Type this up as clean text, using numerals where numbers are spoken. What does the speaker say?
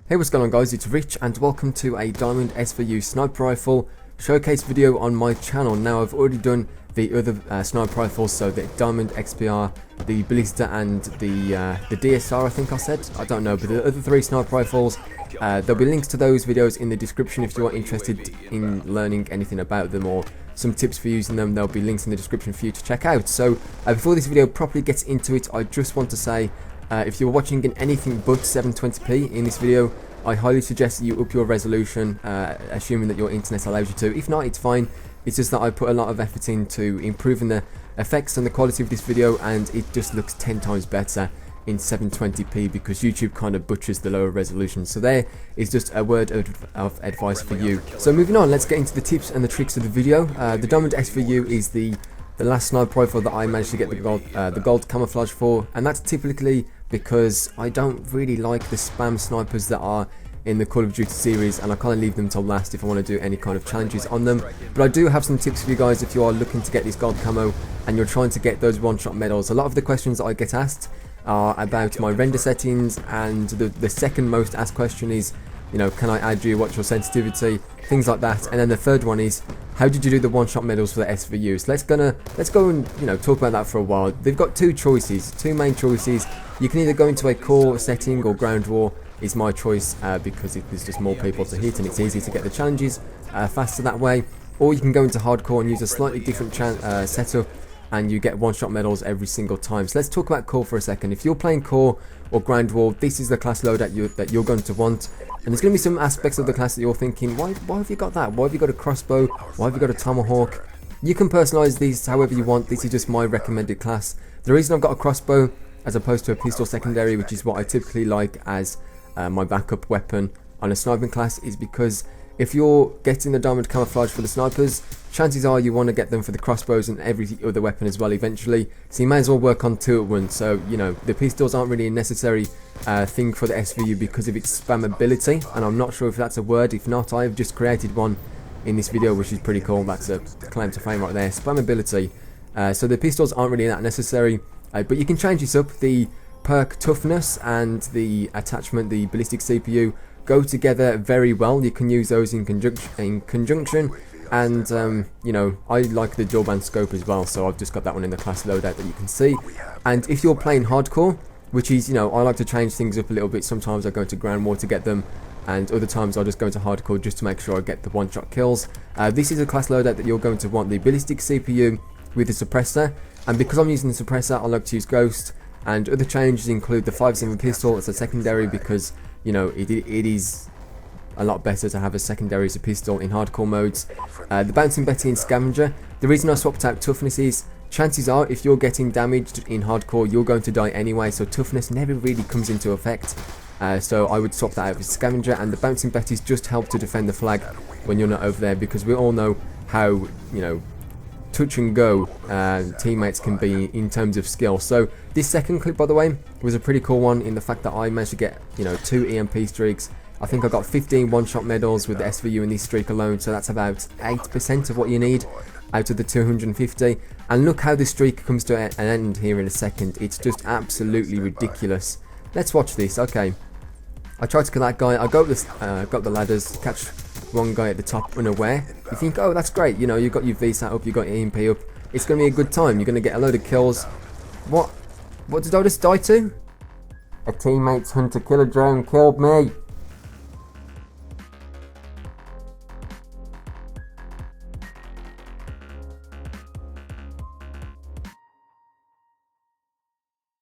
Hey, what's going on guys, it's Rich and welcome to a Diamond SVU sniper rifle showcase video on my channel. Now I've already done the other sniper rifles, so the Diamond XPR, the Ballista and the DSR I think I said, I don't know, but the other three sniper rifles, there'll be links to those videos in the description if you are interested in learning anything about them or some tips for using them. There'll be links in the description for you to check out. So before this video properly gets into it, I just want to say if you're watching in anything but 720p in this video, I highly suggest that you up your resolution, assuming that your internet allows you to. If not, it's fine. It's just that I put a lot of effort into improving the effects and the quality of this video, and it just looks 10 times better in 720p because YouTube kind of butchers the lower resolution. So there is just a word of advice for you. So moving on, let's get into the tips and the tricks of the video. The Diamond SVU is the last sniper rifle that I managed to get the gold camouflage for, and that's typically because I don't really like the spam snipers that are in the Call of Duty series, and I kind of leave them till last if I want to do any kind of challenges on them. But I do have some tips for you guys if you are looking to get this gold camo and you're trying to get those one-shot medals. A lot of the questions that I get asked are about my render settings, and the second most asked question is, you know, can I add you, what's your sensitivity, things like that. And then the third one is, how did you do the one-shot medals for the SVU? So let's go and, you know, talk about that for a while. They've got two main choices. You can either go into a core setting, or ground war is my choice because there's just more people to hit and it's easy to get the challenges faster that way. Or you can go into hardcore and use a slightly different setup, and you get one-shot medals every single time. So let's talk about core for a second. If you're playing core or ground war, this is the class loadout that you're going to want. And there's going to be some aspects of the class that you're thinking, why have you got that? Why have you got a crossbow? Why have you got a tomahawk? You can personalize these however you want. This is just my recommended class. The reason I've got a crossbow as opposed to a pistol secondary, which is what I typically like as my backup weapon on a sniping class, is because if you're getting the diamond camouflage for the snipers, chances are you want to get them for the crossbows and every other weapon as well eventually. So you may as well work on two at once. So, you know, the pistols aren't really a necessary thing for the SVU because of its spammability, and I'm not sure if that's a word. If not, I've just created one in this video, which is pretty cool. That's a claim to fame right there, spammability. So the pistols aren't really that necessary, but you can change this up. The perk toughness and the attachment, the ballistic CPU, go together very well. You can use those in conjunction, and you know, I like the dual band scope as well, so I've just got that one in the class loadout that you can see. And if you're playing hardcore, which is, you know, I like to change things up a little bit. Sometimes I go into ground war to get them, and other times I'll just go into hardcore just to make sure I get the one-shot kills. This is a class loadout that you're going to want the ballistic CPU with the suppressor, and because I'm using the suppressor, I like to use Ghost. And other changes include the 5.7 pistol as a secondary because, you know, it is a lot better to have a secondary as a pistol in hardcore modes. The Bouncing Betty and Scavenger. The reason I swapped out toughness is, chances are if you're getting damaged in hardcore, you're going to die anyway, so toughness never really comes into effect. So I would swap that out with Scavenger, and the Bouncing Betties just help to defend the flag when you're not over there, because we all know how, you know, touch and go teammates can be in terms of skill. So this second clip, by the way, was a pretty cool one in the fact that I managed to get, you know, 2 EMP streaks. I think I got 15 one-shot medals with the SVU in this streak alone, so that's about 8% of what you need out of the 250. And look how this streak comes to an end here in a second. It's just absolutely ridiculous. Let's watch this. Okay, I tried to kill that guy. I got the ladders, catch one guy at the top unaware. You think, oh, that's great, you know, you've got your VSAT up, you've got your EMP up, it's going to be a good time, you're going to get a load of kills. What did I just die to? A teammate's hunter killer drone killed me.